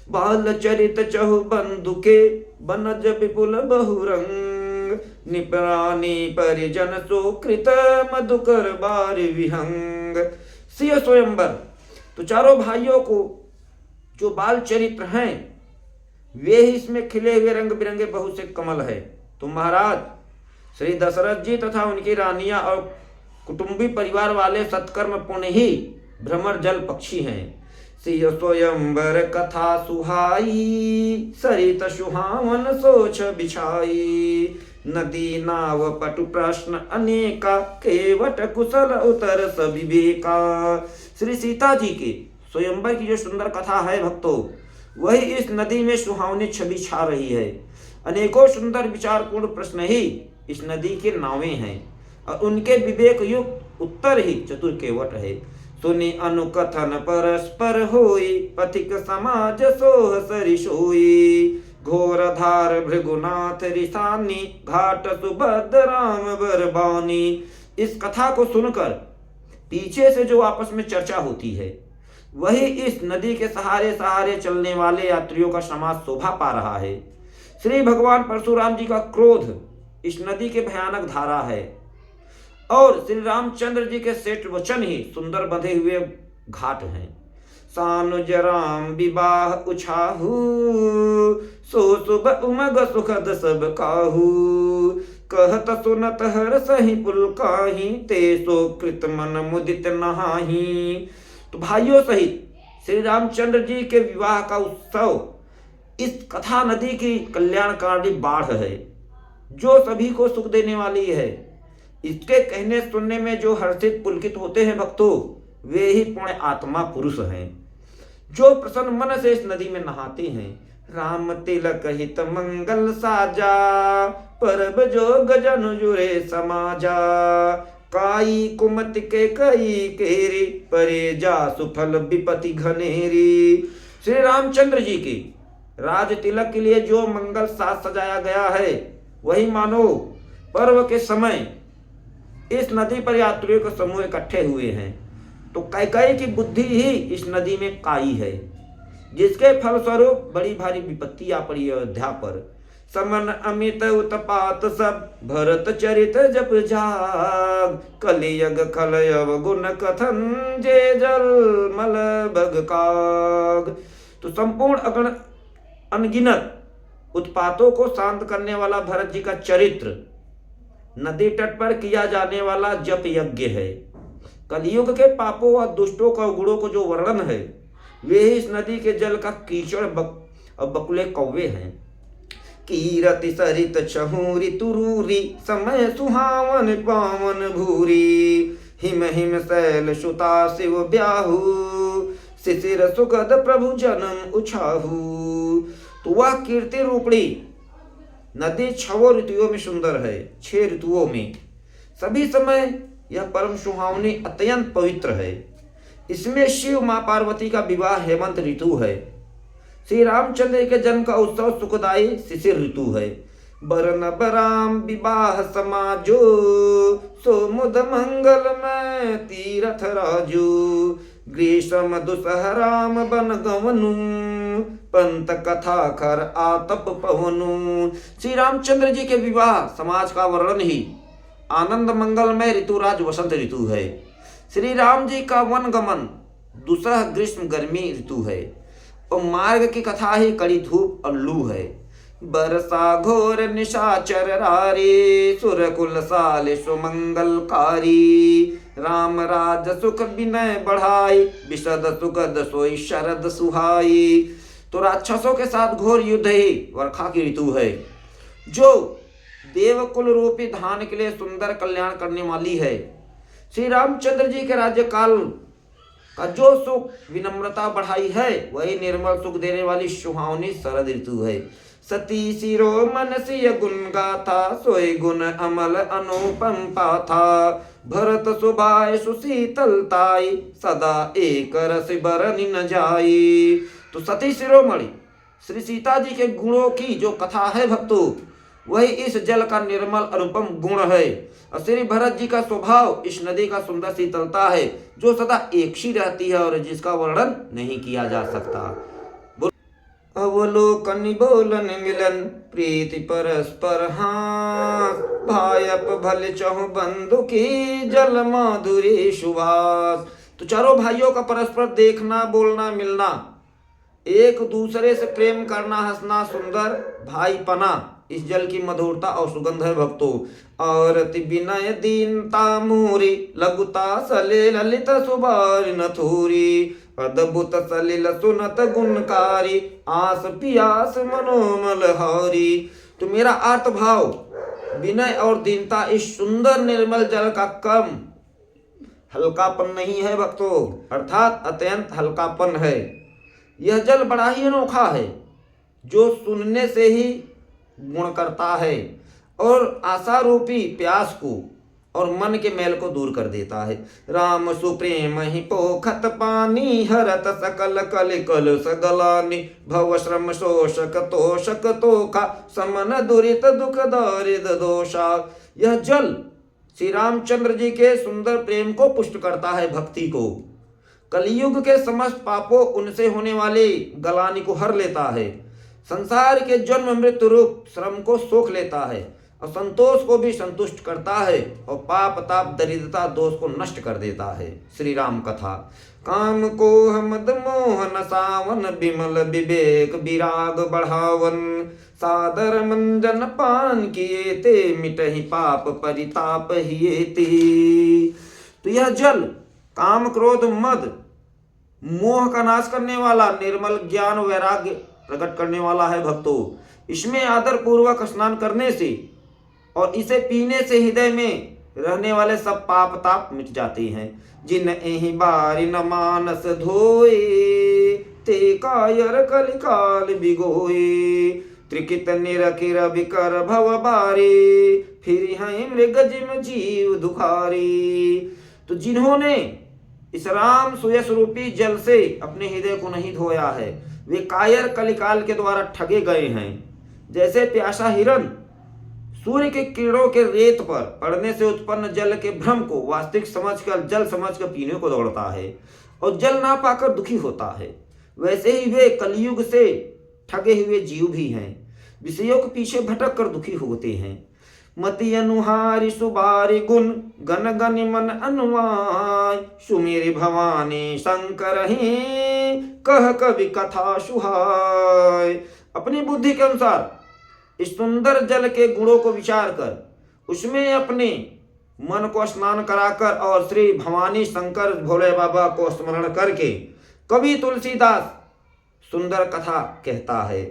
बाल चरित चहु बंधुके, बनज विपुल बहुरंग। निपरानी परिजन सुकृत, मधुकर बार विहंग। सिंह स्वयंवर। तो चारों भाइयों को जो बाल चरित्र हैं वे ही इसमें खिले हुए रंग बिरंगे बहुत से कमल है। तो महाराज श्री दशरथ जी तथा उनकी रानियां और कुटुंबी परिवार वाले सत्कर्म पुण्य ही भ्रमर जल पक्षी हैं। सिंह स्वयंवर कथा सुहाई, सरित सुहावन सोच बिछाई। नदी नाव पटु प्रश्न अनेका, केवट कुशल उतर सविवेका। श्री सीता जी के स्वयंवर की जो सुंदर कथा है भक्तों, वही इस नदी में सुहावनी छवि छा रही है। अनेकों सुंदर विचारपूर्ण प्रश्न ही इस नदी के नावे हैं और उनके विवेक युक्त उत्तर ही चतुर केवट है। सुनि अनुकथन परस्पर होई, पथिक समाज सोह सरिसोई। घोर धार भृगुनाथ रिसानी, घाट सुभद्र राम बरबानी। इस कथा को सुनकर पीछे से जो आपस में चर्चा होती है वही इस नदी के सहारे सहारे चलने वाले यात्रियों का समाज शोभा पा रहा है। श्री भगवान परशुराम जी का क्रोध इस नदी के भयानक धारा है और श्री रामचंद्र जी के सेठ वचन ही सुंदर बंधे हुए घाट हैं। सानुज राम विवाह उछाहू, सो शुभ उमग सुखद सब काहू। कहत सुनत हर सही पुलकाही, ते सो कृत मन मुदित नहाही। तो भाइयों सहित श्री रामचंद्र जी के विवाह का उत्सव इस कथा नदी की कल्याणकारी बाढ़ है जो सभी को सुख देने वाली है। इसके कहने सुनने में जो हर्षित पुलकित होते हैं भक्तों, वे ही पुण्य आत्मा पुरुष हैं जो प्रसन्न मन से इस नदी में नहाते हैं। राम तिलक हित मंगल साजा, परब जो गजन जुरे समाजा। काई कुमति के कई केरी, परे जा सुफल विपति घनेरी। श्री रामचंद्र जी की राज तिलक के लिए जो मंगल साज सजाया गया है वही मानो पर्व के समय इस नदी पर यात्रियों के समूह इकट्ठे हुए हैं। तो कैकेयी की बुद्धि ही इस नदी में काई है, जिसके फलस्वरूप बड़ी भारी विपत्ति आ पड़ी अयोध्या पर। समन अमित उत्पात सब, भरत चरित जप जाग। कलियग खलयव गुण कथन, जे जल मल बग काग। तो संपूर्ण अनगिनत उत्पातों को शांत करने वाला भरत जी का चरित्र नदी तट पर किया जाने वाला जप यज्ञ है। कलियुग के पापों व दुष्टों का गुणों को जो वर्णन है वे इस नदी के जल का कीचड़ और बकुले कौवे हैं। कीरति सरित छहु ऋतु रूरी, समय सुहावन पावन भूरी। हिम हिम शैल सुता शिव ब्याहु, शिशिर सुगद प्रभु जन्म उछाहु। तो वह कीर्ति रूपणी नदी 6 ऋतुओं में सुंदर है, 6 ऋतुओं में सभी समय यह परम सुहावनी अत्यंत पवित्र है। इसमें शिव मां पार्वती का विवाह हेमंत ऋतु है। श्री रामचंद्र के जन्म का उत्सव सुखदायी शिशिर ऋतु है। बरन बराम विवाह समाजो, सो मुद मंगल में तीरथ राजू। ग्रीष्म दुसहराम बन गवनु, पंत कथा कर आतप पवनु। श्री रामचंद्र जी के विवाह समाज का वर्णन ही आनंद मंगलमय ऋतुराज वसंत ऋतु है। श्री राम जी का वन गमन दुसह ग्रीष्म गर्मी ऋतु है और मार्ग की कथा ही कड़ी धूप और लू है। बरसा घोर निशाचर रारे, सुरकुल साल सुमंगलकारी। राम राज सुख विनय बढ़ाई, विशद सुखद सोई शरद सुहाई। तो राक्षसों के साथ घोर युद्ध ही वर्षा की ऋतु है, जो देवकुल रूपी धान के लिए सुंदर कल्याण करने वाली है। श्री रामचंद्र जी के राज्यकाल का जो सुख विनम्रता बढ़ाई है, वही निर्मल सुख देने वाली सुहावनी शरद ऋतु है। सती शिरो मनसीय गुण गाथा, सोय गुण अमल अनुपम पाथा। भरत सुभाय सुशीतलताई, सदा एक रस बरनि न जाई। तो सती शिरोमणि श्री सीता जी के गुणों की जो कथा है भक्तों, वही इस जल का निर्मल अनुपम गुण है। और श्री भरत जी का स्वभाव इस नदी का सुंदर शीतलता है, जो सदा एक सी रहती है और जिसका वर्णन नहीं किया जा सकता। अवलोकन बोलन मिलन, प्रीति परस्पर हास। भायप भले चहु बंधु की, जल माधुरी सुभाष। तो चारों भाइयों का परस्पर देखना, बोलना, मिलना, एक दूसरे से प्रेम करना, हंसना, सुंदर भाईपना, इस जल की मधुरता और सुगंध है भक्तों। और विनय दीनता मूरी, लघुता सले ललित सुबार नथुरी। अद्भुत सलिल सुनत गुणकारी, आस पियास मनोमल हारी। तो मेरा अर्थ भाव विनय और दीनता इस सुंदर निर्मल जल का कम हल्कापन नहीं है भक्तों, अर्थात अत्यंत हल्कापन है। यह जल बड़ा ही अनोखा है, जो सुनने से ही गुण करता है और आशा रूपी प्यास को और मन के मैल को दूर कर देता है। राम सुप्रेम ही पोखत पानी, हरत सकल कल कल सगलानी। भव श्रम शोषक तोषक तोखा, समन दुरित दुख दारिद दोषा। यह जल श्री रामचंद्र जी के सुंदर प्रेम को पुष्ट करता है, भक्ति को। कलयुग के समस्त पापों उनसे होने वाले गलानी को हर लेता है। संसार के जन्म मृत्यु रूप श्रम को सोख लेता है और संतोष को भी संतुष्ट करता है और पाप ताप दरिद्रता दोष को नष्ट कर देता है। श्री राम कथा। काम को मद मोहन सावन, बिमल विवेक विराग बढ़ावन। सादर मंजन पान किए ते, मिटहि पाप परिताप हिए ते। तो यह जल काम क्रोध मद मोह का नाश करने वाला, निर्मल ज्ञान वैराग्य प्रकट करने वाला है भक्तों। इसमें आदर पूर्वक स्नान करने से और इसे पीने से हृदय में रहने वाले सब पाप ताप मिट जाते हैं। जिन एहि बारी न मानस धोए, ते कायर कलिकाल बिगोए। त्रिकित निरकिर बिकर भव बारी, फिर हैं मृग जिम जीव दुखारी। तो जिन्होंने इस राम सुयस रूपी जल से अपने हृदय को नहीं धोया है, वे कायर कलिकाल के द्वारा ठगे गए हैं। जैसे प्यासा हिरन सूर्य के किरणों के रेत पर पड़ने से उत्पन्न जल के भ्रम को वास्तविक समझकर जल समझकर पीने को दौड़ता है और जल ना पाकर दुखी होता है, वैसे ही वे कलयुग से ठगे हुए जीव भी हैं, विषयों के पीछे भटक कर दुखी होते हैं। मति अनुहारी सुबारी गुण, गन गन मन अनुवाय। सुमेरी भवानी शंकर ही, कह कवि कथा सुहाय। अपनी बुद्धि के अनुसार इस सुंदर जल के गुणों को विचार कर उसमें अपने मन को स्नान कराकर और श्री भवानी शंकर भोले बाबा को स्मरण करके कवि तुलसीदास सुंदर कथा कहता है।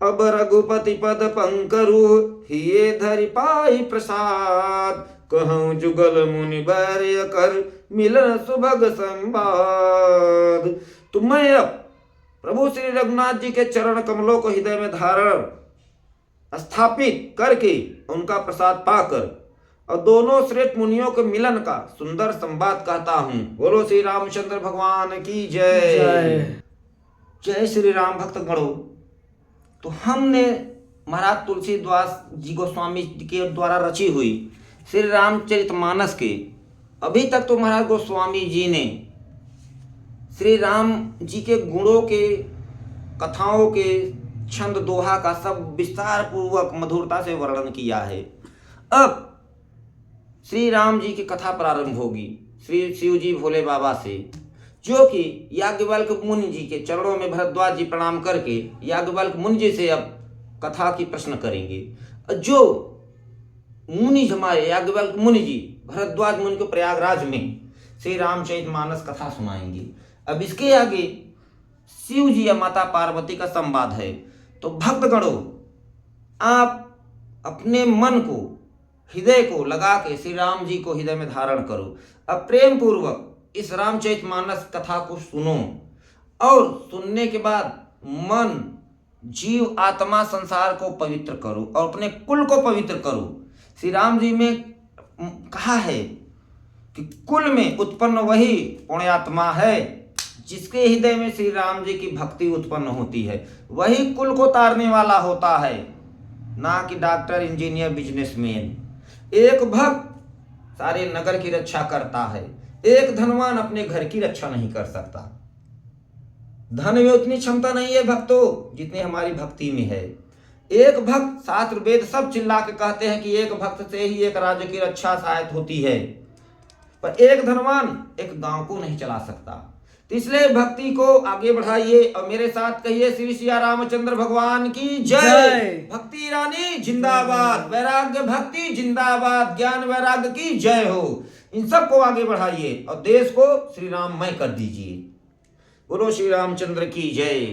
अब रघुपति पद पंकरु हिये धरि पाई प्रसाद, कहूँ जुगल मुनि बैर्य कर मिलन सुभग संवाद। तो मैं अब प्रभु श्री रघुनाथ जी के चरण कमलों को हृदय में धारण स्थापित करके उनका प्रसाद पाकर और दोनों श्रेष्ठ मुनियों के मिलन का सुंदर संवाद कहता हूँ। बोलो श्री रामचंद्र भगवान की जय। जय श्री राम भक्त गणों। तो हमने महाराज तुलसीदास जी गोस्वामी के द्वारा रची हुई श्री रामचरितमानस के अभी तक तो महाराज गोस्वामी जी ने श्री राम जी के गुणों के, कथाओं के, छंद दोहा का सब विस्तार पूर्वक मधुरता से वर्णन किया है। अब श्री राम जी की कथा प्रारंभ होगी श्री शिव जी भोले बाबा से, जो कि याज्ञवल्क्य मुनि जी के चरणों में भरद्वाज जी प्रणाम करके याज्ञवल्क्य मुनि जी से अब कथा की प्रश्न करेंगे। जो मुनि हमारे याज्ञवल्क्य मुनि जी भरद्वाज मुनि को प्रयागराज में श्री रामचरितमानस कथा सुनाएंगे। अब इसके आगे शिव जी या माता पार्वती का संवाद है। तो भक्तगणों, आप अपने मन को, हृदय को लगा के श्री राम जी को हृदय में धारण करो। अब प्रेम पूर्वक इस रामचरितमानस कथा को सुनो और सुनने के बाद मन, जीव, आत्मा, संसार को पवित्र करो और अपने कुल को पवित्र करो। श्री राम जी में कहा है कि कुल में उत्पन्न वही पुण्यात्मा है जिसके हृदय में श्री राम जी की भक्ति उत्पन्न होती है, वही कुल को तारने वाला होता है, ना कि डॉक्टर, इंजीनियर, बिजनेसमैन। एक भक्त सारे नगर की रक्षा करता है, एक धनवान अपने घर की रक्षा नहीं कर सकता। धन में उतनी क्षमता नहीं है भक्तों जितनी हमारी भक्ति में है। एक भक्त, शास्त्र वेद सब चिल्ला के कहते हैं कि एक भक्त से ही एक राज्य की रक्षा सहायता होती है, पर एक धनवान एक गांव को नहीं चला सकता। तो इसलिए भक्ति को आगे बढ़ाइए और मेरे साथ कहिए श्री सिया रामचंद्र भगवान की जय। भक्ति रानी जिंदाबाद, वैराग्य भक्ति जिंदाबाद, ज्ञान वैराग्य की जय हो। इन सबको आगे बढ़ाइए और देश को श्री राममय कर दीजिए। बोलो श्री रामचंद्र की जय।